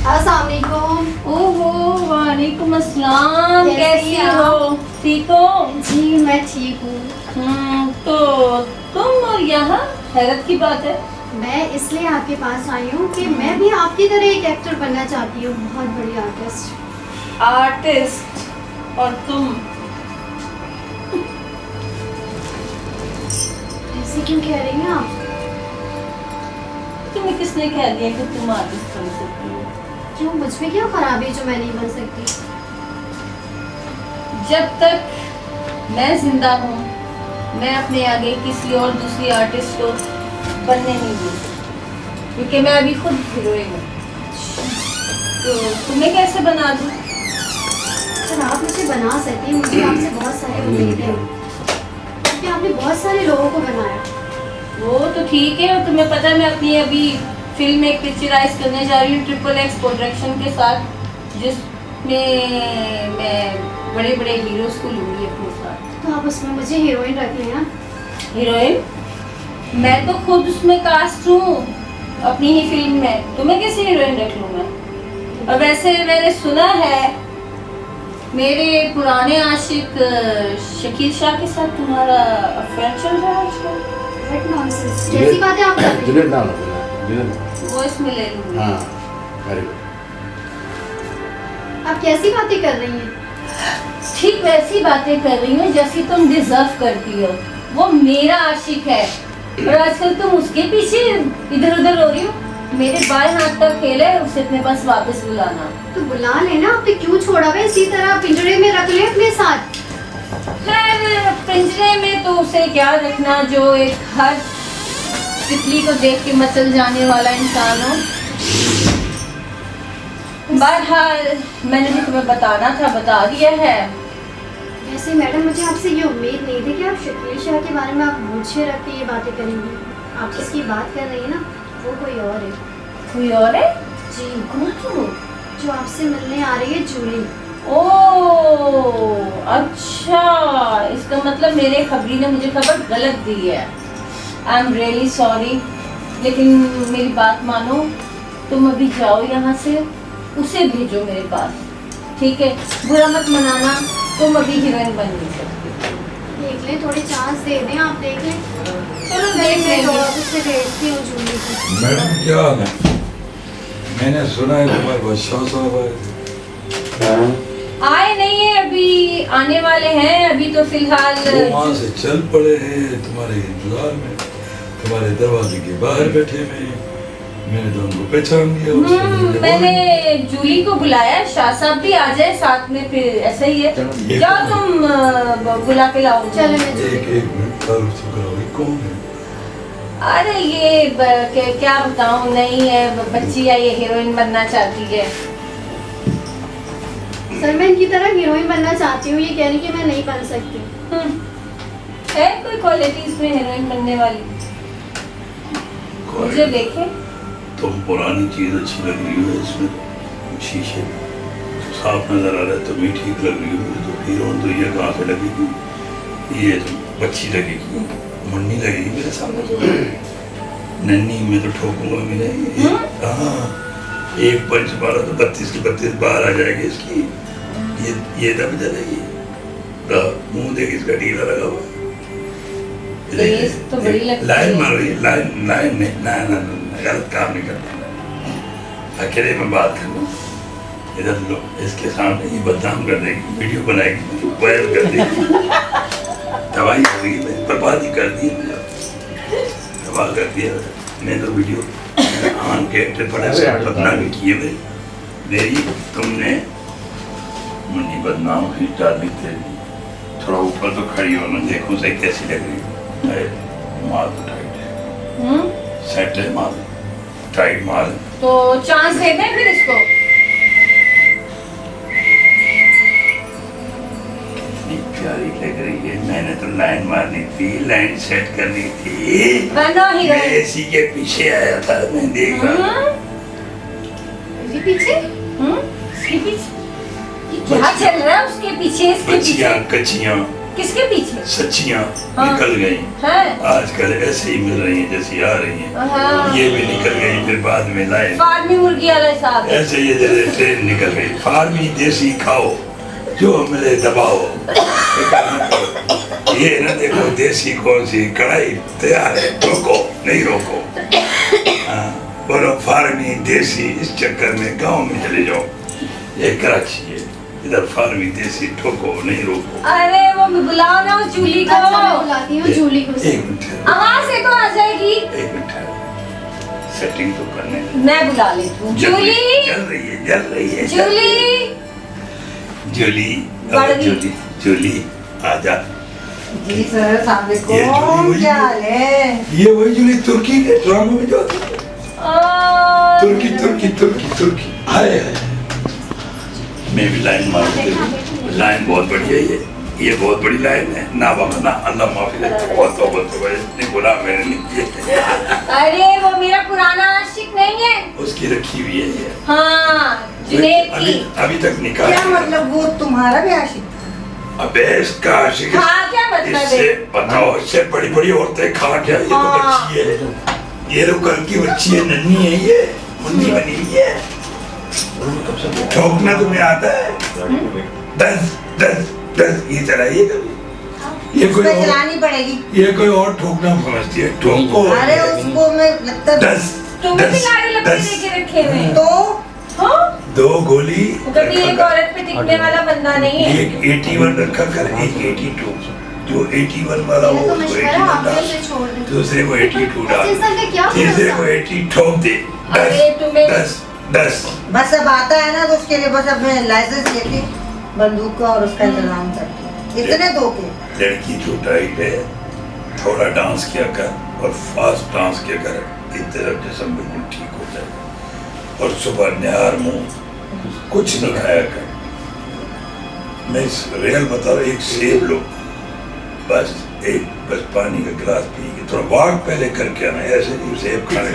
अस्सलाम वालेकुम। ओहो वालेकुम अस्सलाम। कैसी कैसी हैं हो? ठीक हो? जी मैं ठीक हूँ। तो तुम और यहाँ हैरत की बात है। मैं इसलिए आपके पास आई हूँ कि मैं भी आपकी तरह एक एक्टर बनना चाहती हूँ, बहुत बड़ी आर्टिस्ट। आर्टिस्ट और तुम ऐसे क्यों कह रही हैं आप? तुम्हें किसने कह दिया कि तुम आर्टिस्ट बन सकती हो? क्यों, मुझ में क्या खराबी है जो मैं नहीं बन सकती? जब तक मैं जिंदा हूँ मैं अपने आगे किसी और दूसरी आर्टिस्ट को बनने नहीं दूँ, क्योंकि मैं अभी खुद हीरोइन हूँ। तो तुम्हें कैसे बना दूँ? सर आप मुझे बना सकती हैं, मुझे आपसे बहुत सारी उम्मीदें हैं, क्योंकि आपने बहुत सारे लोगों को बनाया। वो तो ठीक है। और तुम्हें पता है मैं अपनी अभी फिल्म एक पिक्चराइज करने जा रही हूँ XXX प्रोडक्शन के साथ, जिसमें मैं बड़े बड़े हीरोज को लूँगी अपने साथ। तो आप उसमें मुझे हीरोइन रख लें ना। हीरोइन? मैं तो खुद उसमें कास्ट हूँ अपनी ही फिल्म में, तुम्हें कैसे हीरोइन रख लूँ मैं? और वैसे मैंने सुना है मेरे पुराने आशिक शकील शाह के साथ तुम्हारा अफेयर चल रहा है आजकल। What nonsense, जैसी बातें आप कर रही हैं। जुनेद नाम है, जुनेद। वो इसमें ले लूँगी। हाँ, very good। आप कैसी बातें कर रही हैं? ठीक वैसी बातें कर रही हूँ जैसी तुम डिजर्व करती हो। वो मेरा आशिक है और आजकल तुम उसके पीछे इधर उधर हो रही हो। मेरे बाएं हाथ का खेल है, उसे अपने पास वापस बुलाना। तो बुला लेना, आपने क्यों छोड़ा हुआ है? इसी तरह पिंजरे में रख ले अपने साथ। खैर पिंजरे में तो उसे क्या रखना जो एक हर तितली को देख के मचल जाने वाला इंसान हो। बहरहाल मैंने जो तुम्हें बताना था बता दिया है। वैसे मैडम मुझे आपसे ये उम्मीद नहीं थी कि आप शकील शाह के बारे में आप मुझे रख के ये बातें करेंगी। आप जिसकी बात कर रही हैं ना वो कोई और है। कोई और है? जी, कौन है वो? जो आपसे मिलने आ रही है जूली। ओह अच्छा, इसका मतलब मेरे खबरी ने मुझे खबर गलत दी है। आई एम रियली सॉरी, लेकिन मेरी बात मानो, तुम अभी जाओ यहाँ से, उसे भेजो मेरे पास, ठीक है? बुरा मत मनाना, तुम अभी हीरोइन बन नहीं सकती। देख लें, थोड़ी चांस दे दें, आप देख लें। चलो मैं देख लेंगे। उससे भेजती हूँ जूली को। मैडम क्या हाल है? मैंने सुना है तुम्हारे बादशाह साहब आए। आए नहीं है, अभी आने वाले हैं। अभी तो फिलहाल वो वहाँ से चल पड़े हैं तुम्हारे इंतजार में, तुम्हारे दरवाजे के बाहर बैठे हुए हैं। मैंने तो उनको पहचान लिया। मैंने जूली को बुलाया, शाह साहब भी आ जाए साथ में, फिर ऐसा ही है। जाओ तुम बुला के लाओ। चलो मैं एक मिनट तारुफ से कराओ, ये कौन है? अरे ये क्या बताऊं, नहीं है बच्ची है, ये हीरोइन बनना चाहती है। सर मैं इनकी तरह हीरोइन बनना चाहती हूँ, ये कह रही कि मैं नहीं बन सकती। है कोई क्वालिटी इसमें हीरोइन बनने वाली? मुझे देखे। तुम पुरानी चीज अच्छी लग रही हो, इसमें शीशे साफ नजर आ रहा है, तुम्हें ठीक लग रही हो। तो हीरोइन तो ये कहाँ से लगेगी? ये तो बच्ची लगेगी, मुन्नी लगेगी मेरे सामने। नन्ही में तो ठोकूंगा मैं नहीं। हाँ, एक पंच मारा तो 32 की 32 बाहर आ जाएगी इसकी। ये दब जाएगी, मुंह देख इसका ढीला लगा हुआ। तो बड़ी लगती है। लाइन मार रही है, लाइन लाइन नहीं, ना ना ना, गलत काम नहीं करना। अकेले में बात करूँ, इधर लो, इसके सामने ये बदनाम कर देगी, वीडियो बनाएगी, वायरल कर देगी। दवाई कर दी, बर्बादी कर दी, तबाह कर दिया। मैं तो वीडियो आन के एक्टर पड़े बदनामी की है मेरी। तुमने मुन्नी बदनाम की डाली तेरी। थोड़ा ऊपर तो खड़ी हो ना, देखो सही कैसी लग रही है। माल तो टाइट है, सेट है माल, टाइट माल। तो चांस दे दें फिर इसको। कितनी प्यारी लग रही है। मैंने तो लाइन मारनी थी, लाइन सेट करनी थी। बनो मैं हीरोइन। इसी के पीछे आया था, मैं देखा। ये पीछे इसके पीछे ये क्या चल रहा है उसके पीछे, इसके पीछे? कच्चियाँ किसके पीछे? सच्चियां हाँ। निकल गई। हैं? आजकल ऐसे ही मिल रही हैं जैसी आ रही हैं। हाँ। ये भी निकल गई, फिर बाद में लाए फार्मी मुर्गी वाला हिसाब है। ऐसे ये जैसे ट्रेन निकल गई। फार्मी देसी खाओ, जो मिले दबाओ। ये ना देखो देसी कौन सी, कढ़ाई तैयार है, रोको नहीं रोको। हाँ, बोलो फार्मी देसी, इस चक्कर में गांव में चले जाओ। ये कराची है, इधर फार्मी देसी, ठोको नहीं रोको। अरे वो बुलाओ ना उस जूली को। अच्छा मैं बुलाती हूँ जूली को। एक मिनट, आवाज से तो आ जाएगी। एक मिनट, सेटिंग तो करने दो। मैं बुला लेती हूँ। जूली, जल रही है, जल रही है। जूली, जूली, बढ़ गई। जूली, जूली, आजा। जी सर, अस्सलाम ये जूली वालेकुम। वही क्या है। हाल है? ये वही जूली तुर्की के ड्रामा में जो थी। तुर्की तुर्की तुर्की तुर्की। हाय हाय। मैं भी लाइन मार देती हूँ। लाइन बहुत बढ़िया है ये बहुत बड़ी लाइन है। ना वरना अल्लाह माफी दे। बहुत नहीं बोला मैंने नहीं किया। अरे वो मेरा पुराना आशिक नहीं है। उसकी रखी हुई है ये। हाँ, जुनेद अभी की। अभी तक निकाल क्या दिया। मतलब वो तुम्हारा भी आशिक था? अबे इसका आशिक है। हाँ, क्या मतलब है? इससे बताओ, इससे बड़ी बड़ी औरतें खा क्या? ये तो हाँ। बच्ची है, ये तो कल की बच्ची है, नन्ही है, ये मुन्नी बनी हुई है। ठोकना तुम्हें आता है? 10 10 10 ये चलाइए कभी। ये कोई उसको और, चलानी पड़ेगी। ये कोई और ठोकना समझती है। ठोको। अरे उसको मैं लगता 10 तुम्हें भी लाड़ी लपटे 10 देके रखे हुए हैं। तो हाँ? 2 गोली। कभी एक औरत पे टिकने वाला बंदा नहीं है। एक 81 रखा कर, एक 82। जो 81 वाला हो तो उसको मशवरा 81 आपने डाल, से छोड़ दे। दूसरे को 82 डाल, ऐसे इंसान का क्या तीसरे भरोसा? को 80 ठोक दे। अरे तुम्हें- 10 बस अब आता है ना तो उसके लिए बस अब मैं लाइसेंस लेके बंदूक का और उसका इंतजाम करके इतने धोखे। लड़की जो टाइट है, थोड़ा डांस किया कर और फास्ट डांस किया कर, तेरा जिस्म बिल्कुल ठीक हो जाएगा। और सुबह निहार मुंह कुछ नहीं खाया कर। मैं रियल बता रहा हूँ, एक सेब लो बस, बस पानी का गिलास पी के थोड़ा वॉक पहले करके आना। ऐसे नहीं सेब खाने,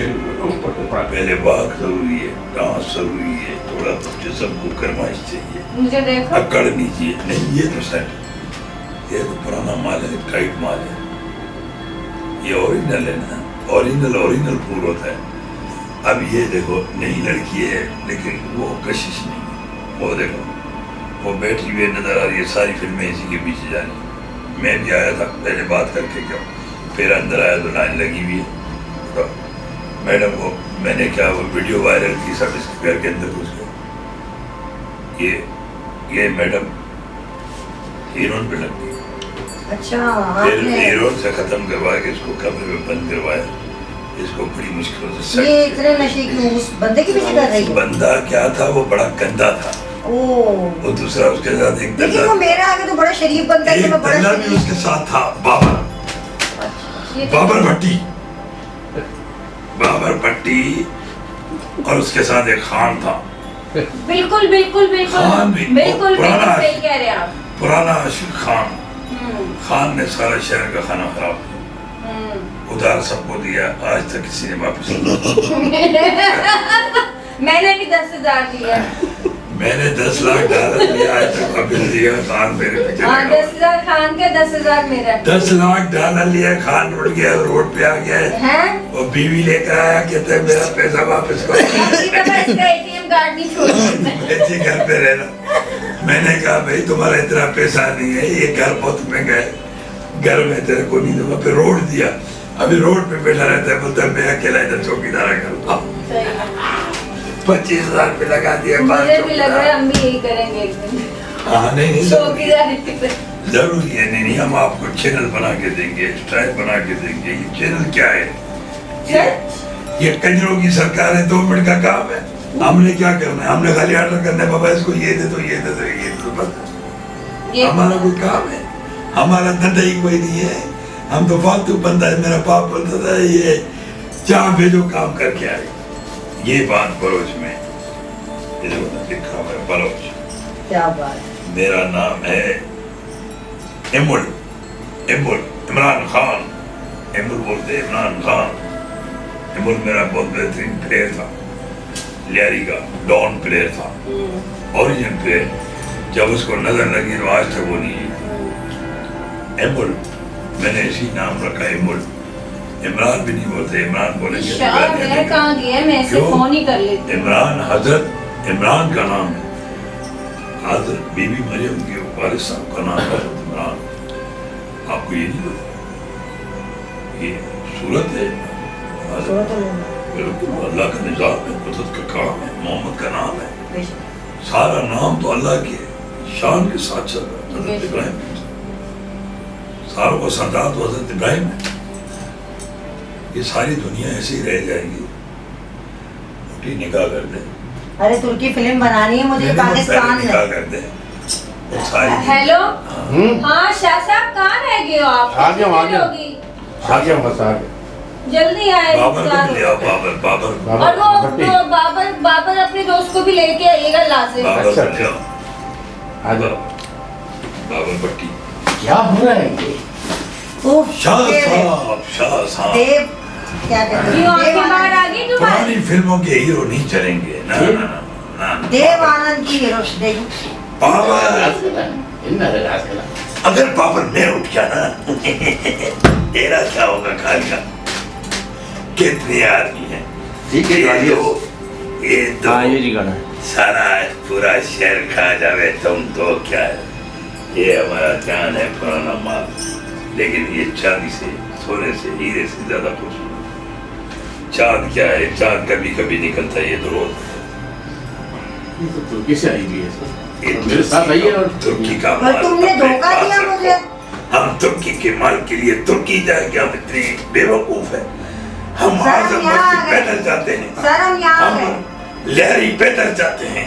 पहले वॉक जरूरी है, डांस जरूरी है, थोड़ा जिस्म को गरमाइश चाहिए, मुझे देखो। अकड़ नहीं चाहिए। नहीं ये तो सेट, ये तो पुराना माल है, टाइट माल है। ये ओरिजिनल है ना, ओरिजिनल फूल होता है। अब ये देखो नई लड़की है लेकिन वो कशिश नहीं। वो देखो वो बैठी हुई नजर आ रही है, सारी फिल्में इसी के पीछे जानी। मैं भी आया था पहले बात करके, क्या फिर अंदर आया तो लाइन लगी हुई है। तो मैडम को मैंने क्या वो वीडियो वायरल की, सब इसके घर के अंदर घुस गए। ये मैडम हीरोइन पे लग गई। अच्छा फिर आपने हीरोइन से खत्म करवा के इसको कमरे में बंद करवाया। इसको बड़ी मुश्किल से सेट ये किया। इतने नशे की उस बंदे के पीछे कर रही है? बंदा क्या था, वो बड़ा गंदा था। ओ वो दूसरा उसके साथ एक लेकिन वो दल्ला, मेरे आगे तो बड़ा शरीफ बनता है कि एक मैं बड़ा दल्ला भी शरीफ। उसके साथ था, बाबर ये तो- बाबर भट्टी, बाबर भट्टी। और उसके साथ एक खान था, बिल्कुल बिल्कुल बिल्कुल खान भी, बिल्कुल पुराना बिल्कुल आशिक। सही कह रहे हैं आप। पुराना आशिक खान। हम्म, खान ने सारा शहर का खाना खराब किया, हम्म। उधार सबको दिया, आज तक किसी ने वापस नहीं किया। मैंने भी 10,000 दिया। मैंने 10 लाख डॉलर दिया, आज तक वापस दिया। खान मेरे पीछे हाँ, लगा। 10,000 खान के 10,000 मेरा 10 लाख डॉलर लिया, खान उड़ गया, रोड पे आ गया है। हैं? वो बीवी लेकर आया, कहते हैं मेरा पैसा वापस करो। अभी तो मैं इसका ATM कार्ड नहीं छोड़ सकता। ऐसे घर पे रहना। मैंने कहा भाई तुम्हारा इतना पैसा नहीं है, ये घर बहुत महंगा है, घर में तेरे को नहीं दूंगा। फिर रोड दिया, अभी रोड पे बैठा रहता है, बोलता है मैं अकेला इधर चौकीदारा करूँ। सही है। 25,000 पे लगा दिया। मुझे भी लग रहा है हम भी यही करेंगे एक दिन। हाँ नहीं चौकीदारी पे। जरूरी है। नहीं हम आपको चैनल बना के देंगे, स्टाइल बना के देंगे। ये चैनल क्या है? ये कंजरों की सरकार है, 2 मिनट का काम है। हमने क्या करना है? हमने खाली ऑर्डर करना है, बाबा इसको ये दे दो, ये दे दो, ये दे दो, बस। ये हमारा कोई काम है? हमारा धंधा ही कोई नहीं है। हम तो फालतू बंदा है। मेरा पाप बोलता था ये जहाँ भेजो काम करके आए। ये बात बलोच में लिखा हुआ है, बलोच। क्या बात। मेरा नाम है इमुल इमरान खान। इमुल बोलते इमरान खान। इमुल मेरा बहुत बेहतरीन प्लेयर था, लियारी का डॉन प्लेयर था, ओरिजिनल प्लेयर। जब उसको नजर लगी तो आज तक वो नहीं है। एमुल, मैंने इसी नाम रखा एमुल। इमरान भी नहीं बोलते, इमरान बोलेंगे शाह रह कहाँ गया, मैं ऐसे क्यों? फोन ही कर लेती हूँ। इमरान हजरत इमरान का नाम है, हजरत बीबी मरियम के वालिद साहब का नाम है इमरान। आपको ये नहीं पता? ये सूरत है, बिल्कुल अल्लाह का निज़ाम है, कुदरत का काम है, मोहम्मद का नाम है। सारा नाम तो अल्लाह के शान के साथ चल रहा है। हजरत इब्राहिम, सारों को सरदार तो हजरत इब्राहिम है। ये सारी दुनिया ऐसे ही रह जाएगी। उल्टी निगाह कर दे, अरे तुर्की फिल्म बनानी है मुझे पाकिस्तान निगाह में। कर दे वो सारी। हेलो, हाँ शाह साहब कहाँ रह गए हो आप? आ गया, आ कितनी गया। देर होगी? आ गया बस आ गया। जल्दी आए। बाबर को इंतजार भी ले आओ, बाबर बाबर और वो भट्टी। बाबर बाबर अपने दोस्त को भी लेके आइएगा लाजिम। बाबर अच्छा, को ले आओ, आ जाओ। बाबर भट्टी। क्या हो रहा है ये? उफ, शाह ये साहब, शाह साहब देव क्या कहते हैं, क्यों आंखें देव बाहर आ आनंद, गई तुम्हारी? पुरानी फिल्मों के हीरो नहीं चलेंगे ना ना ना ना। देव आनंद की हीरो देखो। बाबर, अगर बाबर मैं उठ गया ना तेरा क्या होगा खाल का? कितने आदमी हैं? ठीक है, ये गालिए। दो, ये दो, हाँ ये जी गाना है। सारा पूरा शहर खा जावे तुम तो क्या है? ये हमारा जान है, पुराना माल, लेकिन ये चांदी से, सोने से, हीरे से ज्यादा खूबसूरत। चांद क्या है? चांद कभी कभी निकलता है, ये तो रोज है। ये तो तुर्की से आई हुई है सर। ये मेरे साथ आइए और तुर्की का पर माल तुमने अपने धोखा पास दिया रखो। मुझे। हम तुर्की के माल के लिए तुर्की जाएंगे? हम इतने बेवकूफ है? हम सर, आजम हम यहाँ मस्जिद आ गए। पैदल जाते हैं, सर हम यहाँ आ गए। हम लहरी पैदल जाते हैं,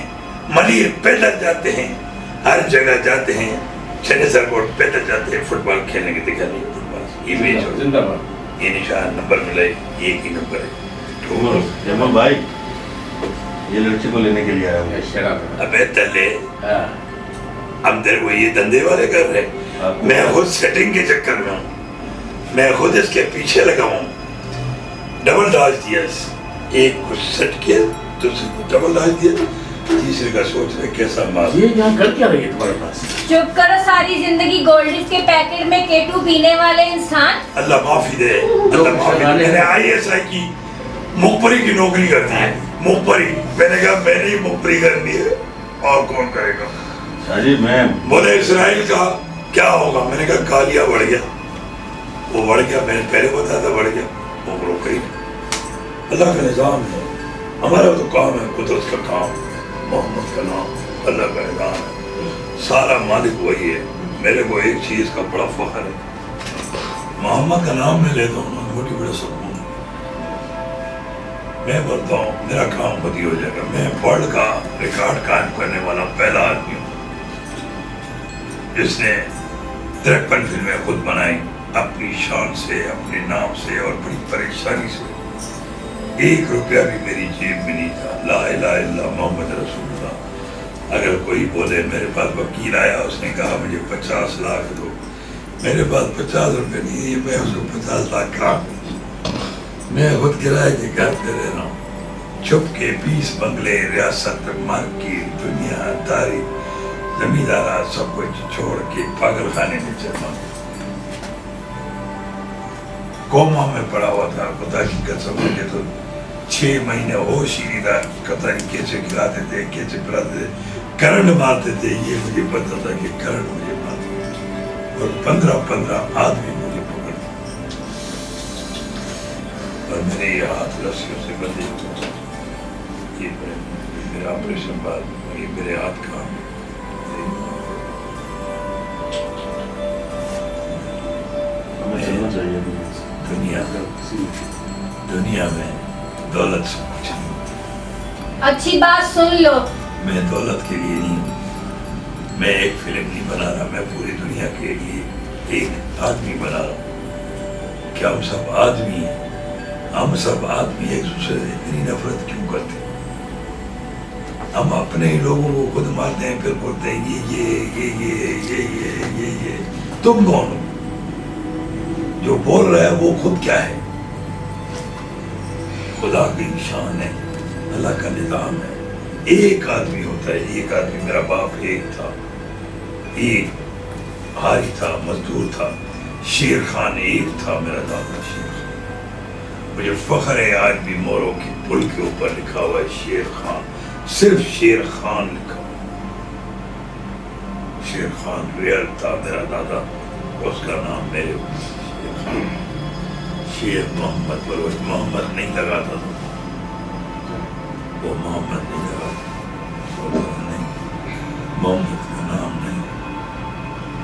मलिर पैदल जाते हैं, हर जगह जाते हैं, शनिसर कोट पैदल जाते हैं, फुटबॉल खेलने के दिखा नहीं फुटबॉल। ये बेच हो, जिंदाबाद। ये निशान नंबर मिले, एक ही नंबर है। जमा भाई, ये लड़की को लेने के लिए आया हूँ। शराब। अबे तल्ले, हाँ। हम तेरे को ये धंधे वाले कर रहे। मैं खुद सेटिंग के चक्कर में हूँ, मैं खुद इसके पीछे लगा हूँ। डबल डाज दिया, एक को सेट किया, दूसरे को डबल डाज दिया, तीसरे का सोच रहे कैसा मार। ये यहाँ कर क्या रही है तुम्हारे पास? चुप करो, सारी जिंदगी गोल्डिस के पैकेट में केटू पीने वाले इंसान। अल्लाह माफी दे, अल्लाह माफी दे। मैंने ISI की मुखबरी की नौकरी कर दी है, मुखबरी। मैंने कहा मैंने ही मुखबरी करनी है, और कौन करेगा? शाहजी मैं बोले इसराइल का क्या होगा? मैंने कहा कालिया बढ़ गया, वो बढ़ गया, मैंने पहले बताया था बढ़ गया, वो रोका ही नहीं। अल्लाह का निज़ाम है, हमारा तो काम है, कुदरत का काम, मोहम्मद का नाम, अल्लाह का निज़ाम है, सारा मालिक वही है। मेरे को एक चीज़ का बड़ा फख्र है, मोहम्मद का नाम मैं लेता हूँ ना, बड़ी बड़ा सुकून। मैं बोलता हूँ मेरा काम बदी हो जाएगा। मैं वर्ल्ड का रिकॉर्ड कायम करने वाला पहला आदमी हूँ जिसने 53 फिल्में खुद बनाई, अपनी शान से, अपने नाम से, और बड़ी परेशानी से। 1 रुपया भी मेरी जेब में नहीं था। ला इलाहा इल्लल्लाह मोहम्मद रसूलुल्लाह। अगर कोई बोले, मेरे पास वकील आया, उसने कहा मुझे 50 लाख दो, मेरे पास 50 रुपये नहीं है, मैं उसको 50 लाख कहा। मैं खुद किराए के घर पे रह रहा हूँ, छुप के 20 बंगले, रियासत, मार्केट, दुनियादारी, जमींदारा, सब कुछ छोड़ के पागल खाने में चला। कोमा में पड़ा हुआ था, खुदा की कसम, मुझे तो 6 महीने होश ही नहीं था। पता नहीं कैसे खिलाते थे, कैसे पिलाते थे, करंट मारते थे, ये मुझे पता था कि करंट मुझे मारते। और 15 आदमी मुझे पकड़ते, और मेरे ये हाथ रस्सियों से बंधे हुए। ये मेरा ऑपरेशन बाद, ये मेरे हाथ का हमें चलना चाहिए। दुनिया में दौलत सब कुछ नहीं। अच्छी बात सुन लो, मैं दौलत के लिए नहीं हूँ, मैं एक फिल्म नहीं बना रहा, मैं पूरी दुनिया के लिए एक आदमी बना रहा हूँ। क्या हम सब आदमी हैं? हम सब आदमी एक दूसरे से इतनी नफरत क्यों करते हैं? हम अपने ही लोगों को खुद मारते हैं, फिर बोलते हैं ये। तुम कौन हो? जो बोल रहा है वो खुद क्या है? खुदा की शान है, अल्लाह का निज़ाम है। एक आदमी होता है, एक आदमी। मेरा बाप एक था, एक हारी था, मजदूर था, शेर खान एक था, मेरा दादा शेर खान। मुझे फख्र है आज भी मोरों की पुल के ऊपर लिखा हुआ है शेर खान, सिर्फ शेर खान लिखा हुआ। शेर खान रियल था मेरा दादा, उसका नाम मेरे शेर खान। शेर मोहम्मद पर वो मोहम्मद नहीं लगाता था, वो मोहम्मद नहीं लगाता, नहीं मोहम्मद का नाम नहीं।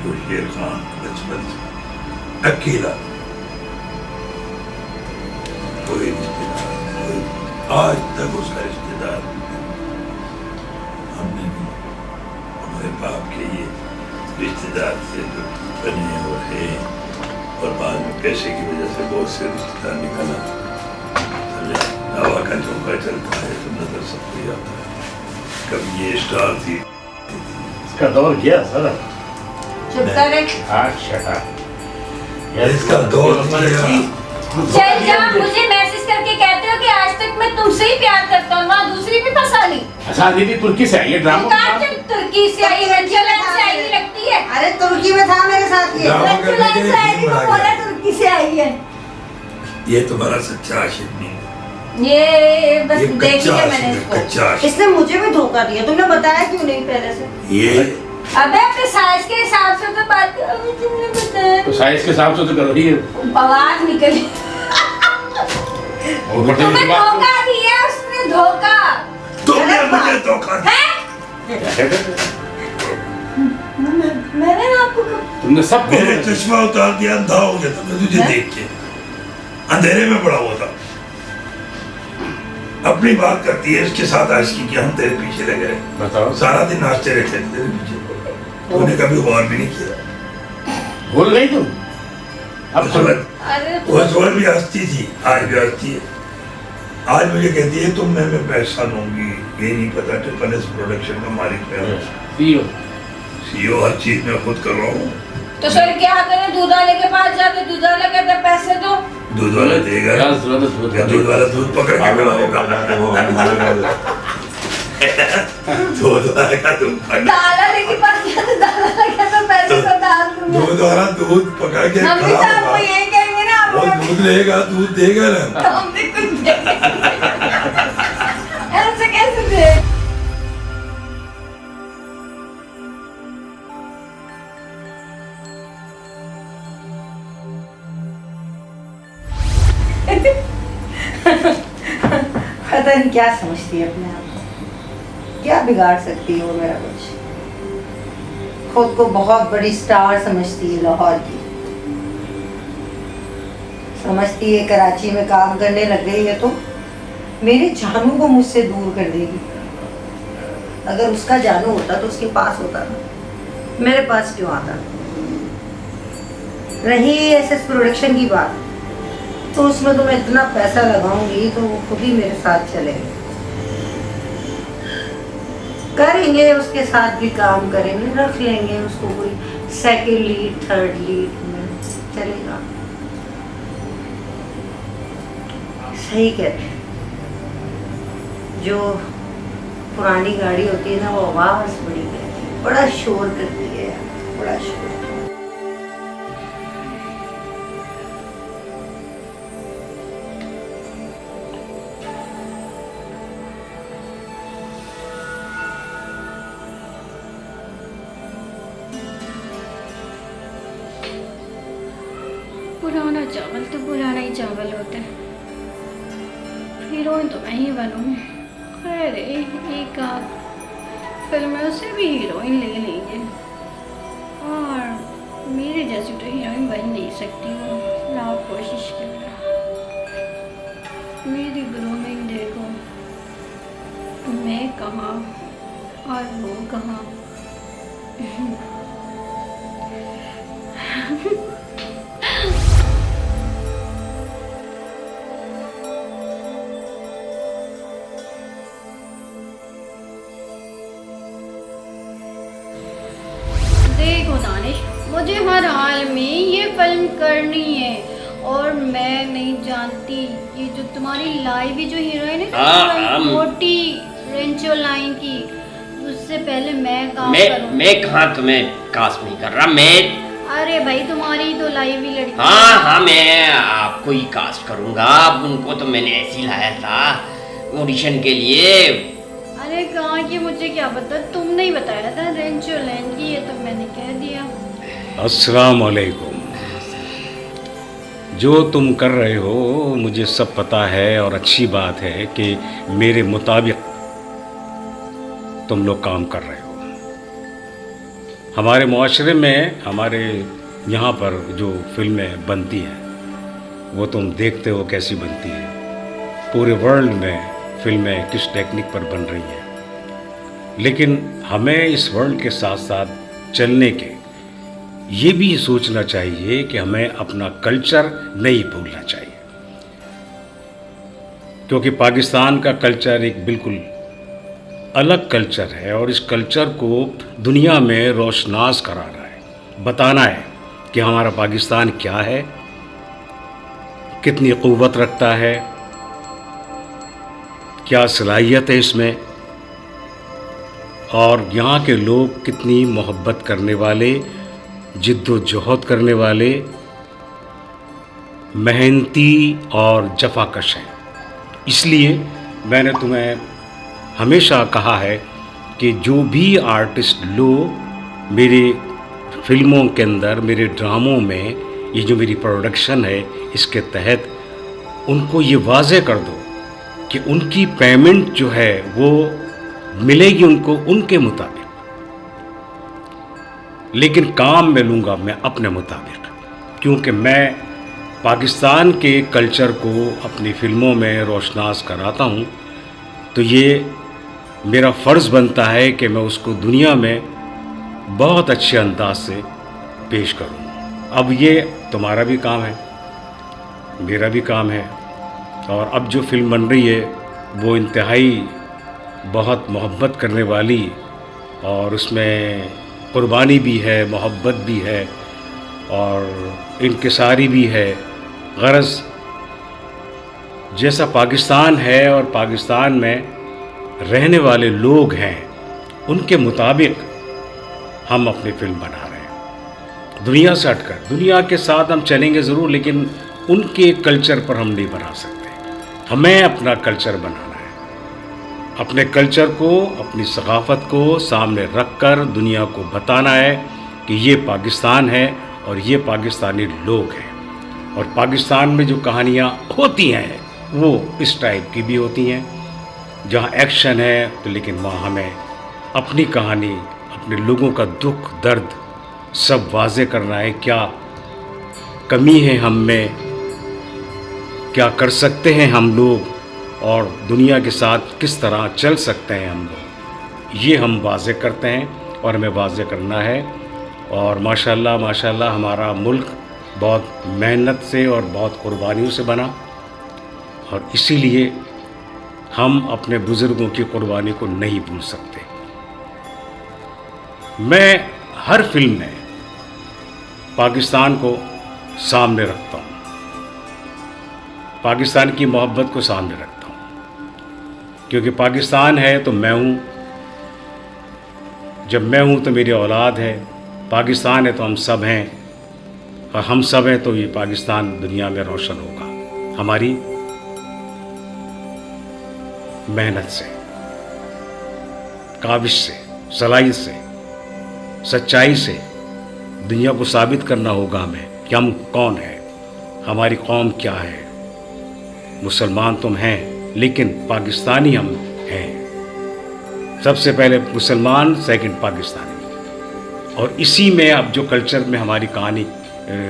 जो शेर खान बचपन से अकेला, कोई रिश्तेदार, कोई आज तक उसका रिश्तेदार हमने भी हमारे बाप के ये रिश्तेदार से जो बने और है, और बाद में पैसे की वजह से बहुत से रिश्तेदार निकला। हवा का झोंका चलता है तो नजर सबको आता है। कभी ये स्टार थी, इसका दौर गया सर। चुप कर रे। इसका दौर गया। चल जा, मुझे मैसेज करके कहते हो कि आज तक मैं तुमसे ही प्यार करता हूँ, वहाँ दूसरी भी फंसा ली। अच्छा दीदी तुर्की से आई है ड्रामा। तुर्की से आई, रंजोलान से आई लगती है। अरे तुर्की में था मेरे साथ ये। रंजोलान से आई, वो बोला तुर्की से आई है। ये तुम्हारा सच्चा आशिक नहीं, ये बस ये देख कच्चा लिया आशिक मैंने है, इसको। कच्चा आशिक। इसने मुझे भी धोखा दिया, तुमने बताया क्यों नहीं पहले से? ये अबे अपने साइज के हिसाब से तो बात करो, अभी तुमने बताया। तो साइज के हिसाब से तो करो ही है। आवाज निकली। और बड़े तुम्हें बात तो- धोखा दिया उसने, धोखा। तुमने मुझे धोखा दिया। हैं? मैंने आपको तुमने सब मेरे चश्मा उतार दिया, अंधा हो गया था मैं तुझे देख के, अंधेरे में पड़ा हुआ था। अपनी बात करती है, इसके साथ आशिकी की, हम तेरे पीछे लगे रहे, बताओ। सारा दिन नाचते रहते थे तेरे पीछे, तूने कभी गौर भी नहीं किया। भूल गई तुम अब उस तो वक्त अरे उस वक्त भी हंसती थी, आज भी हंसती है। आज मुझे कहती है तुम मैं पैसा लूंगी, ये नहीं पता ट्रिपल एस प्रोडक्शन का मालिक मैं हूँ, सीओ सीईओ, हर चीज में खुद कर रहा हूँ। तो सर क्या करें, दूध वाले के पास जाके दूध वाला कहता है पैसे दो। दूध वाला देगा, क्या दूध वाला दूध पकड़ के पिलाएगा, दूध वाला का दूध पकड़, दाल वाले के पास गया तो दाल वाला कहता है पैसे दो, दाल दूंगा। दूध वाला दूध पकड़ के हम भी खड़ा तो आपको होगा, यही कहेंगे ना, वो आप दूध लेगा, दूध देगा ना। हम भी कुछ देंगे। ऐसे कैसे दे? पता नहीं क्या समझती है अपने आप को, क्या बिगाड़ सकती है वो मेरा कुछ। खुद को बहुत बड़ी स्टार समझती है लाहौर की, समझती है कराची में काम करने लग गई है तो मेरे जानू को मुझसे दूर कर देगी। अगर उसका जानू होता तो उसके पास होता ना, मेरे पास क्यों आता? रही एसएस प्रोडक्शन की बात, तो उसमें तो मैं इतना पैसा लगाऊंगी तो वो खुद ही मेरे साथ चलेंगे, करेंगे, उसके साथ भी काम करेंगे, रख लेंगे उसको, कोई सेकंड लीड थर्ड लीड में चलेगा। सही कहते हैं, जो पुरानी गाड़ी होती है ना वो आवाज बड़ी करती है, बड़ा शोर करती है, बड़ा शोर। पुराना चावल तो पुराना ही चावल होता है। हीरोइन तो मैं ही बनूँ। खैर एक आध फिल्म से भी हीरोइन ले लेंगे, और मेरे जैसी तो हीरोइन बन नहीं सकती हूँ, लाख कोशिश कर रहा। मेरी ग्रूमिंग देखो, मैं कहाँ और वो कहाँ। देखो दानिश, मुझे हर हाल में ये फिल्म करनी है, और मैं नहीं जानती ये जो तुम्हारी लाइव जो हीरोइन है ना, मोटी रेंचो लाइन की, उससे पहले मैं काम करूँ। मैं कहाँ तुम्हें कास्ट नहीं कर रहा, मैं अरे भाई तुम्हारी तो लाइव ही लड़की हाँ हाँ, मैं आपको ही कास्ट करूंगा। अब उनको तो मैंने ऐसे ही लाया था ऑडिशन के लिए। अरे कहाँ की, मुझे क्या पता, तुमने ही बताया था रेंचो लैंड की, ये तो मैंने कह दिया। अस्सलाम वालेकुम। जो तुम कर रहे हो मुझे सब पता है, और अच्छी बात है कि मेरे मुताबिक तुम लोग काम कर रहे हो। हमारे माशरे में, हमारे यहाँ पर जो फिल्में बनती हैं वो तुम देखते हो कैसी बनती है। पूरे वर्ल्ड में फिल्में किस टेक्निक पर बन रही हैं, लेकिन हमें इस वर्ल्ड के साथ साथ चलने के ये भी सोचना चाहिए कि हमें अपना कल्चर नहीं भूलना चाहिए, क्योंकि पाकिस्तान का कल्चर एक बिल्कुल अलग कल्चर है और इस कल्चर को दुनिया में रोशनास कराना है, बताना है कि हमारा पाकिस्तान क्या है, कितनी क़ुव्वत रखता है, क्या सलाहियत है इसमें, और यहाँ के लोग कितनी मोहब्बत करने वाले, जिद्दोजहद करने वाले, मेहनती और जफाकश हैं। इसलिए मैंने तुम्हें हमेशा कहा है कि जो भी आर्टिस्ट लोग मेरे फिल्मों के अंदर, मेरे ड्रामों में, ये जो मेरी प्रोडक्शन है इसके तहत, उनको ये वाज़े कर दो कि उनकी पेमेंट जो है वो मिलेगी उनको उनके मुताबिक, लेकिन काम में लूँगा मैं अपने मुताबिक, क्योंकि मैं पाकिस्तान के कल्चर को अपनी फिल्मों में रोशनास कराता हूँ, तो ये मेरा फ़र्ज़ बनता है कि मैं उसको दुनिया में बहुत अच्छे अंदाज से पेश करूँ। अब ये तुम्हारा भी काम है, मेरा भी काम है, और अब जो फिल्म बन रही है वो इंतहाई बहुत मोहब्बत करने वाली, और उसमें कुर्बानी भी है, मोहब्बत भी है, और इनकिसारी भी है। गरज जैसा पाकिस्तान है और पाकिस्तान में रहने वाले लोग हैं, उनके मुताबिक हम अपनी फिल्म बना रहे हैं। दुनिया से हटकर, दुनिया के साथ हम चलेंगे ज़रूर, लेकिन उनके कल्चर पर हम नहीं बना सकते। हमें अपना कल्चर बनाना है, अपने कल्चर को, अपनी सकाफ़त को सामने रख कर दुनिया को बताना है कि ये पाकिस्तान है और ये पाकिस्तानी लोग हैं। और पाकिस्तान में जो कहानियाँ होती हैं वो इस टाइप की भी होती हैं, जहाँ एक्शन है तो, लेकिन वहाँ हमें अपनी कहानी, अपने लोगों का दुख दर्द सब वाज़े करना है। क्या कमी है हम में, क्या कर सकते हैं हम लोग, और दुनिया के साथ किस तरह चल सकते हैं हम लोग, ये हम वाज़े करते हैं और हमें वाज़े करना है। और माशाल्लाह माशाल्लाह हमारा मुल्क बहुत मेहनत से और बहुत कुर्बानियों से बना, और इसीलिए हम अपने बुज़ुर्गों की कुर्बानी को नहीं भूल सकते। मैं हर फिल्म में पाकिस्तान को सामने रखता हूँ, पाकिस्तान की मोहब्बत को सामने रखता हूँ, क्योंकि पाकिस्तान है तो मैं हूँ, जब मैं हूँ तो मेरी औलाद है, पाकिस्तान है तो हम सब हैं, और हम सब हैं तो ये पाकिस्तान दुनिया में रोशन होगा हमारी मेहनत से, काविश से, सलाहियत से, सच्चाई से। दुनिया को साबित करना होगा हमें कि हम कौन हैं, हमारी कौम क्या है। मुसलमान तुम हैं, लेकिन पाकिस्तानी हम हैं। सबसे पहले मुसलमान, सेकंड पाकिस्तानी। और इसी में अब जो कल्चर में हमारी कहानी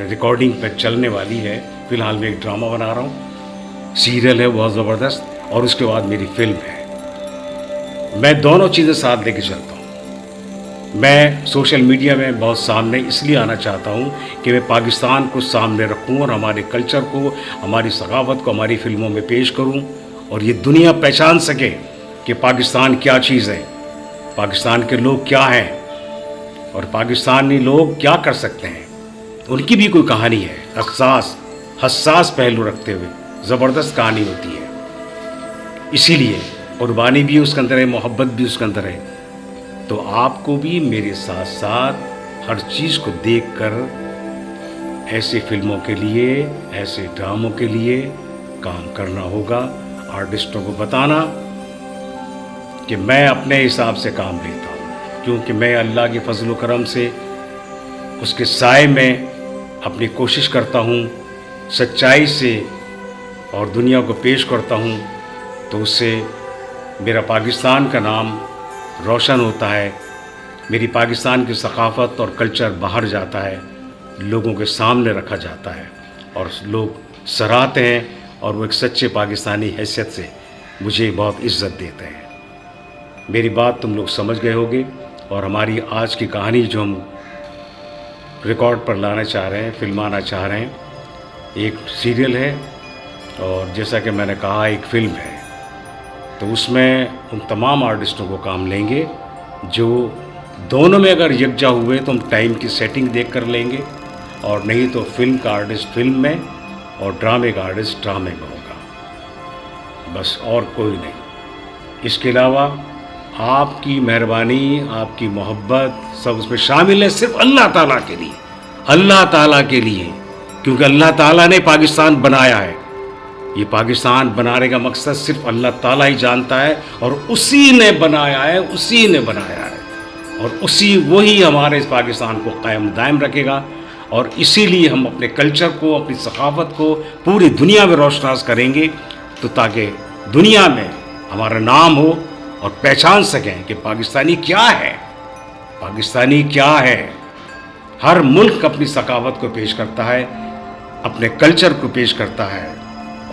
रिकॉर्डिंग पर चलने वाली है, फ़िलहाल मैं एक ड्रामा बना रहा हूँ, सीरियल है बहुत ज़बरदस्त, और उसके बाद मेरी फिल्म है। मैं दोनों चीज़ें साथ लेके चलता हूँ। मैं सोशल मीडिया में बहुत सामने इसलिए आना चाहता हूँ कि मैं पाकिस्तान को सामने रखूँ और हमारे कल्चर को, हमारी सकाफ़त को हमारी फिल्मों में पेश करूँ, और ये दुनिया पहचान सके कि पाकिस्तान क्या चीज़ है, पाकिस्तान के लोग क्या हैं, और पाकिस्तानी लोग क्या कर सकते हैं। उनकी भी कोई कहानी है, हसास पहलू रखते हुए ज़बरदस्त कहानी होती है। इसीलिए कुर्बानी भी उसके अंदर है, मोहब्बत भी उसके अंदर है। तो आपको भी मेरे साथ साथ हर चीज़ को देखकर ऐसी फिल्मों के लिए, ऐसे ड्रामों के लिए काम करना होगा। आर्टिस्टों को बताना कि मैं अपने हिसाब से काम लेता हूँ, क्योंकि मैं अल्लाह के फजल करम से उसके साए में अपनी कोशिश करता हूँ, सच्चाई से और दुनिया को पेश करता हूँ, तो उससे मेरा पाकिस्तान का नाम रोशन होता है, मेरी पाकिस्तान की सकाफ़त और कल्चर बाहर जाता है, लोगों के सामने रखा जाता है और लोग सराहते हैं और वो एक सच्चे पाकिस्तानी हैसियत से मुझे बहुत इज़्ज़त देते हैं। मेरी बात तुम लोग समझ गए होगे। और हमारी आज की कहानी जो हम रिकॉर्ड पर लाना चाह रहे हैं, फिल्माना चाह रहे हैं, एक सीरियल है और जैसा कि मैंने कहा एक फ़िल्म है। तो उसमें उन तमाम आर्टिस्टों को काम लेंगे जो दोनों में अगर यकजा हुए तो हम टाइम की सेटिंग देख कर लेंगे, और नहीं तो फिल्म का आर्टिस्ट फिल्म में और ड्रामे का आर्टिस्ट ड्रामे में होगा, बस और कोई नहीं। इसके अलावा आपकी मेहरबानी, आपकी मोहब्बत सब उसमें शामिल है, सिर्फ अल्लाह ताला के लिए, अल्लाह ताला के लिए, क्योंकि अल्लाह ताला ने पाकिस्तान बनाया है। ये पाकिस्तान बनाने का मकसद सिर्फ अल्लाह ताला ही जानता है और उसी ने बनाया है, उसी ने बनाया है और उसी वही हमारे इस पाकिस्तान को कायम दायम रखेगा। और इसीलिए हम अपने कल्चर को, अपनी सकाफ़त को पूरी दुनिया में रोशनास करेंगे, तो ताकि दुनिया में हमारा नाम हो और पहचान सकें कि पाकिस्तानी क्या है, पाकिस्तानी क्या है। हर मुल्क अपनी सकाफ़त को पेश करता है, अपने कल्चर को पेश करता है,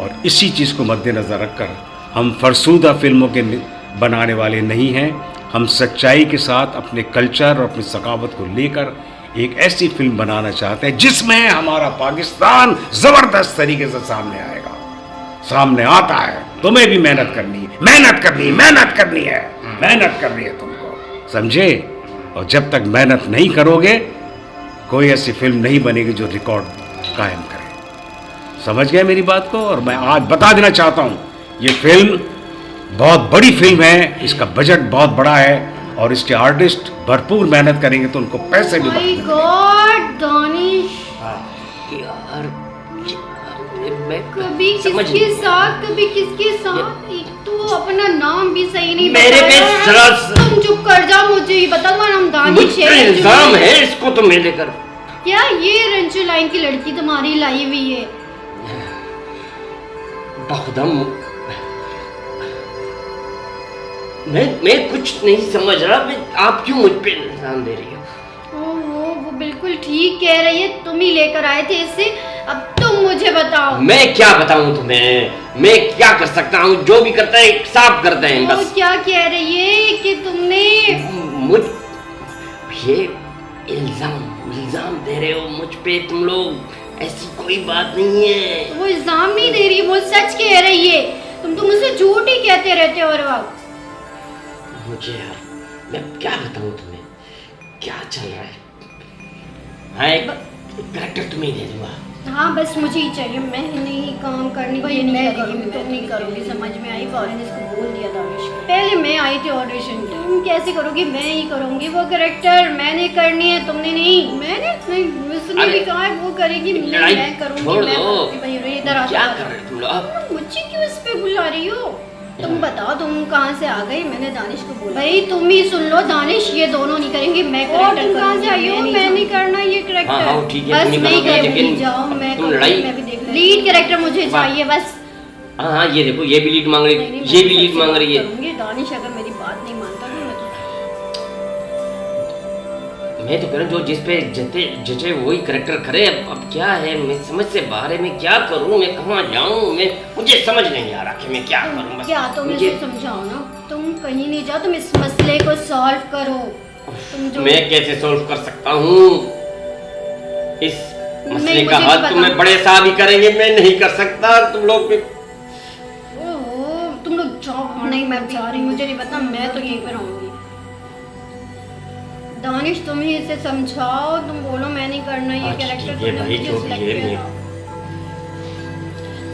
और इसी चीज़ को मद्देनज़र रखकर हम फरसूदा फिल्मों के बनाने वाले नहीं हैं। हम सच्चाई के साथ अपने कल्चर और अपनी सकाफ़त को लेकर एक ऐसी फिल्म बनाना चाहते हैं जिसमें हमारा पाकिस्तान ज़बरदस्त तरीके से सामने आएगा, सामने आता है। तुम्हें भी मेहनत करनी है, मेहनत करनी, मेहनत करनी है, मेहनत करनी है तुमको, समझे? और जब तक मेहनत नहीं करोगे कोई ऐसी फिल्म नहीं बनेगी जो रिकॉर्ड कायम करे। समझ गए मेरी बात को? और मैं आज बता देना चाहता हूँ, ये फिल्म बहुत बड़ी फिल्म है, इसका बजट बहुत बड़ा है और इसके आर्टिस्ट भरपूर मेहनत करेंगे तो उनको पैसे भी माय गॉड दानिश, यार मैं कभी किसके साथ, कभी किसके साथ, एक तो अपना नाम भी सही नहीं मेरे पे तुम चुप कर जाओ, मुझे ही बता तुम्हारा नाम दानिश है, इल्जाम है इसको तो मैं लेकर। क्या ये रंजू लाइन की लड़की तुम्हारी लाई हुई है? बखुदम मैं कुछ नहीं समझ रहा, आप क्यों मुझ पे इल्जाम दे रही हो? ओहो, वो बिल्कुल ठीक कह रही है, तुम ही लेकर आए थे इसे। अब तुम मुझे बताओ। मैं क्या बताऊं तुम्हें, मैं क्या कर सकता हूँ? जो भी करता है साफ करते हैं वो बस। क्या कह रही है कि तुमने मुझ ये इल्जाम दे रहे हो मुझ पे तुम लोग, ऐसी कोई बात नहीं है। वो इल्जाम नहीं दे रही, वो सच कह रही है। तुम तो मुझसे झूठ ही कहते रहते हो हर वक्त। मुझे यार मैं क्या बताऊं तुम्हें, क्या चल रहा है? हाँ, एक कैरेक्टर तुम्हें दे दूंगा। हाँ बस मुझे ही चाहिए, मैं नहीं काम करनी, भाई मैं नहीं करूँगी। समझ में आई, फौरन इसको बोल दिया दानिश को। पहले मैं आई थी ऑडिशन, तुम कैसे करोगी? मैं ही करूँगी वो कैरेक्टर, मैंने करनी है, तुमने नहीं। मैंने नहीं, उसने भी कहा है वो करेगी, मैं करूँगी। छोड़ दो, इधर क्या कर रहे हो तुम लोग? मुझे क्यों इस पे बुला रही हो? तुम बताओ तुम कहाँ से आ गई? मैंने दानिश को बोला। भाई तुम ही सुन लो, दानिश ये दोनों नहीं करेंगे, मैं कैरेक्टर कहाँ से आई हो? मैं नहीं करना ये कैरेक्टर। हाँ, ठीक है, बस तुम नहीं करोगे, करूँगी, लेकिन जाओ मैं तुम करूँगी, लड़ाई- मैं भी देख लीड कैरेक्टर मुझे चाहिए बस। हाँ, ये देखो, ये भी लीड मांग रही है, ये भी लीड मांग रही है। दानिश अगर मेरी बात नहीं मानता तो मैं तो कह रहा हूँ जो जिस पे जचे वही करेक्टर करे। अब क्या है, मैं समझ से बाहर है, मैं क्या करूँ, मैं कहाँ जाऊँ, मुझे समझ नहीं आ रहा कि मैं क्या करूँ। क्या तुम इसे समझाओ ना, तुम कहीं नहीं जाओ, तुम इस मसले को सॉल्व करो। तुम जो मैं कैसे सॉल्व कर सकता हूँ इस मसले का मुझे हल? भी तुम्हें पता। बड़े साहब ही करेंगे, मैं नहीं कर सकता। तुम लोग ओहो, तुम लोग जाओ। नहीं मैं जा रही, मुझे नहीं पता, मैं तो यहीं पर रहूंगी। दानिश तुम ही इसे समझाओ, तुम बोलो मैं नहीं करना ये कैरेक्टर। ठीक है भाई, जो भी है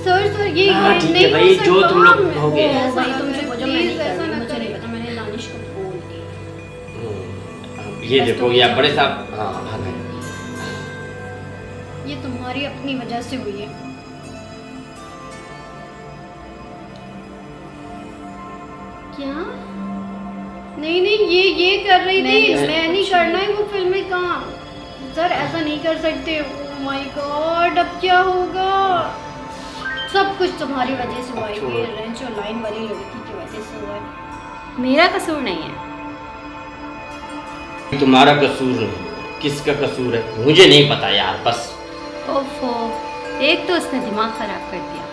सर ये हाँ, ठीक है नहीं भाई, हो जो सकता। तुम लोग कहोगे। भाई तुम चुप हो जाओ, मैं नहीं ऐसा करूँगी, ना मुझे नहीं करें। पता, मैंने दानिश को बोल दिया। ये बस देखो, तुम ये जाओ। बड़े साहब हाँ भाग गए। ये तुम्हारी अपनी वजह से हुई है। क्या? नहीं नहीं, ये कर रही थी, मैं नहीं करना है वो फिल्में। कहाँ सर, ऐसा नहीं कर सकते। ओह माय गॉड, अब क्या होगा? सब कुछ तुम्हारी वजह से हुआ है। ये रेंच और लाइन वाली लड़की की वजह से हुआ है, मेरा कसूर नहीं है। तुम्हारा कसूर नहीं, किसका कसूर है मुझे नहीं पता यार। बस ओफो, एक तो उसने दिमाग खराब कर दिया,